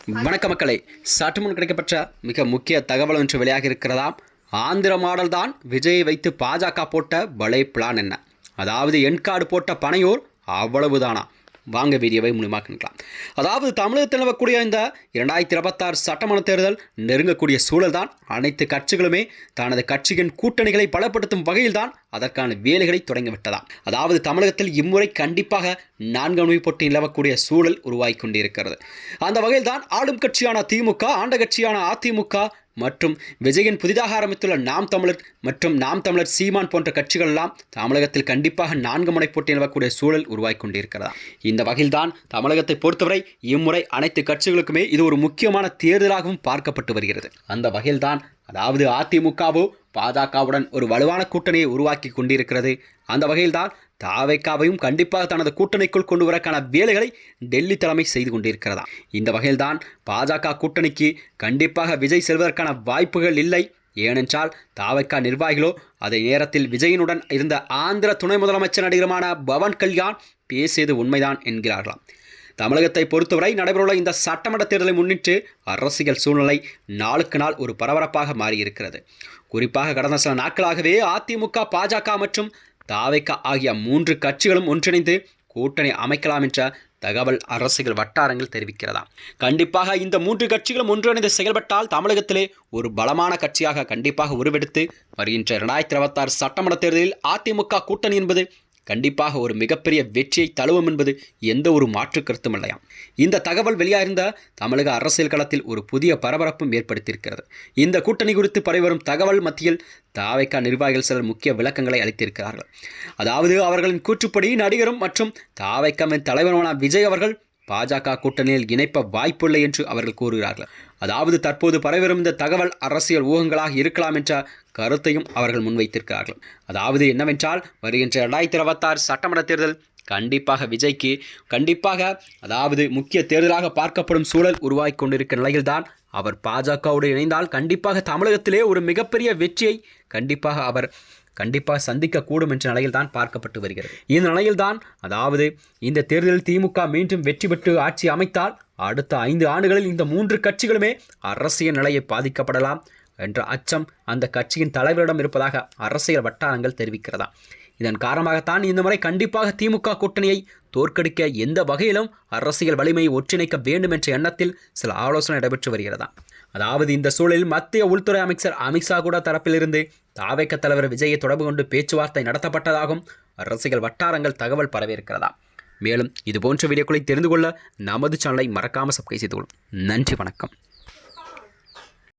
வணக்க மக்களை, சற்று முன் கிடைக்கப்பட்ட மிக முக்கிய தகவல் ஒன்று வெளியாக இருக்கிறதாம். ஆந்திர மாடல் தான் விஜயை வைத்து பாஜக போட்ட பலே பிளான் என்ன? அதாவது என்கார்டு போட்ட பனையூர் அவ்வளவுதானா? வாங்க வீடியோவை மூலமாக்கலாம். அதாவது தமிழகத்தில் நிலவக்கூடிய இந்த 2026 சட்டமன்ற தேர்தல் நெருங்கக்கூடிய சூழல் தான் அனைத்து கட்சிகளுமே தனது கட்சியின் கூட்டணிகளை பலப்படுத்தும் வகையில் தான் அதற்கான வேலைகளை தொடங்கிவிட்டதாம். அதாவது தமிழகத்தில் இம்முறை கண்டிப்பாக 4 முனை போட்டி நிலவக்கூடிய சூழல் உருவாகி கொண்டிருக்கிறது. அந்த வகையில் தான் ஆளும் கட்சியான திமுக, ஆண்ட கட்சியான அதிமுக மற்றும் விஜயின் புதிதாக ஆரம்பித்துள்ள நாம் தமிழர் மற்றும் நாம் தமிழர் சீமான் போன்ற கட்சிகள் எல்லாம் தமிழகத்தில் கண்டிப்பாக 4 முனை போட்டி நிலவக்கூடிய சூழல் உருவாகி கொண்டிருக்கிறதா. இந்த வகையில் தான் தமிழகத்தை பொறுத்தவரை இம்முறை அனைத்து கட்சிகளுக்குமே இது ஒரு முக்கியமான தேர்தலாகவும் பார்க்கப்பட்டு வருகிறது. அந்த வகையில் தான் அதாவது அதிமுகவோ பாஜகவுடன் ஒரு வலுவான கூட்டணியை உருவாக்கி கொண்டிருக்கிறது. அந்த வகையில்தான் தாவேக்காவையும் கண்டிப்பாக தனது கூட்டணிக்குள் கொண்டு வரக்கான வேலைகளை டெல்லி தலைமை செய்து கொண்டிருக்கிறதா. இந்த வகையில்தான் பாஜக கூட்டணிக்கு கண்டிப்பாக விஜய் செல்வதற்கான வாய்ப்புகள் இல்லை. ஏனென்றால் தாவேக்கா நிர்வாகிகளோ அதே நேரத்தில் விஜயனுடன் இருந்த ஆந்திர துணை முதலமைச்சர் நடிகருமான பவன் கல்யாண் பேசியது உண்மைதான் என்கிறார்களாம். தமிழகத்தை பொறுத்தவரை நடைபெறவுள்ள இந்த சட்டமன்ற தேர்தலை முன்னிட்டு அரசியல் சூழ்நிலை நாளுக்கு நாள் ஒரு பரபரப்பாக மாறியிருக்கிறது. குறிப்பாக கடந்த சில நாட்களாகவே அதிமுக, பாஜக மற்றும் தாவேக்கா ஆகிய 3 கட்சிகளும் ஒன்றிணைந்து கூட்டணி அமைக்கலாம் என்ற தகவல் அரசியல் வட்டாரங்கள் தெரிவிக்கிறதா. கண்டிப்பாக இந்த 3 கட்சிகளும் ஒன்றிணைந்து செயல்பட்டால் தமிழகத்திலே ஒரு பலமான கட்சியாக கண்டிப்பாக உருவெடுத்து வருகின்ற 2026 சட்டமன்ற தேர்தலில் அதிமுக கூட்டணி என்பது கண்டிப்பாக ஒரு மிகப்பெரிய வெற்றியை தழுவும் என்பது எந்த ஒரு மாற்று கருத்தும் இல்லையாம். இந்த தகவல் வெளியாயிருந்த தமிழக அரசியல் களத்தில் ஒரு புதிய பரபரப்பும் ஏற்படுத்தியிருக்கிறது. இந்த கூட்டணி குறித்து பரவிவரும் தகவல் மத்தியில் தாவேக்கா நிர்வாகிகள் சிலர் முக்கிய விளக்கங்களை அளித்திருக்கிறார்கள். அதாவது அவர்களின் கூற்றுப்படி நடிகரும் மற்றும் தாவேக்காவின் தலைவருமான விஜய் அவர்கள் பாஜக கூட்டணியில் இணைப்ப வாய்ப்பில்லை என்று அவர்கள் கூறுகிறார்கள். அதாவது தற்போது பரவிவரும் இந்த தகவல் அரசியல் ஊகங்களாக இருக்கலாம் என்ற கருத்தையும் அவர்கள் முன்வைத்திருக்கிறார்கள். அதாவது என்னவென்றால் வருகின்ற 2026 சட்டமன்ற தேர்தல் கண்டிப்பாக விஜய்க்கு அதாவது முக்கிய தேர்தலாக பார்க்கப்படும் சூழல் உருவாகி கொண்டிருக்கிற நிலையில்தான் அவர் பாஜகவோடு இணைந்தால் கண்டிப்பாக தமிழகத்திலே ஒரு மிகப்பெரிய வெற்றியை கண்டிப்பாக சந்திக்கக்கூடும் என்ற நிலையில் தான் பார்க்கப்பட்டு வருகிறது. இந்த நிலையில்தான் அதாவது இந்த தேர்தலில் திமுக மீண்டும் வெற்றி பெற்று ஆட்சி அமைத்தால் அடுத்த 5 ஆண்டுகளில் இந்த 3 கட்சிகளுமே அரசியல் நிலையை பாதிக்கப்படலாம் என்ற அச்சம் அந்த கட்சியின் தலைவரிடம் இருப்பதாக அரசியல் வட்டாரங்கள் தெரிவிக்கிறதா. இதன் காரணமாகத்தான் இந்த முறை கண்டிப்பாக திமுக கூட்டணியை தோற்கடிக்க எந்த வகையிலும் அரசியல் வலிமையை ஒன்றிணைக்க வேண்டும் என்ற எண்ணத்தில் சில ஆலோசனை நடைபெற்று வருகிறதா. அதாவது இந்த சூழலில் மத்திய உள்துறை அமைச்சர் அமித்ஷா கூட தரப்பிலிருந்து தாவேக்க தலைவர் விஜயை தொடர்பு கொண்டு பேச்சுவார்த்தை நடத்தப்பட்டதாகவும் அரசியல் வட்டாரங்கள் தகவல் பரவியிருக்கிறதா. மேலும் இதுபோன்ற வீடியோக்களை தெரிந்து கொள்ள நமது சேனலை மறக்காமல் சப்ஸ்கிரைப் செய்து கொள்ளும். நன்றி, வணக்கம்.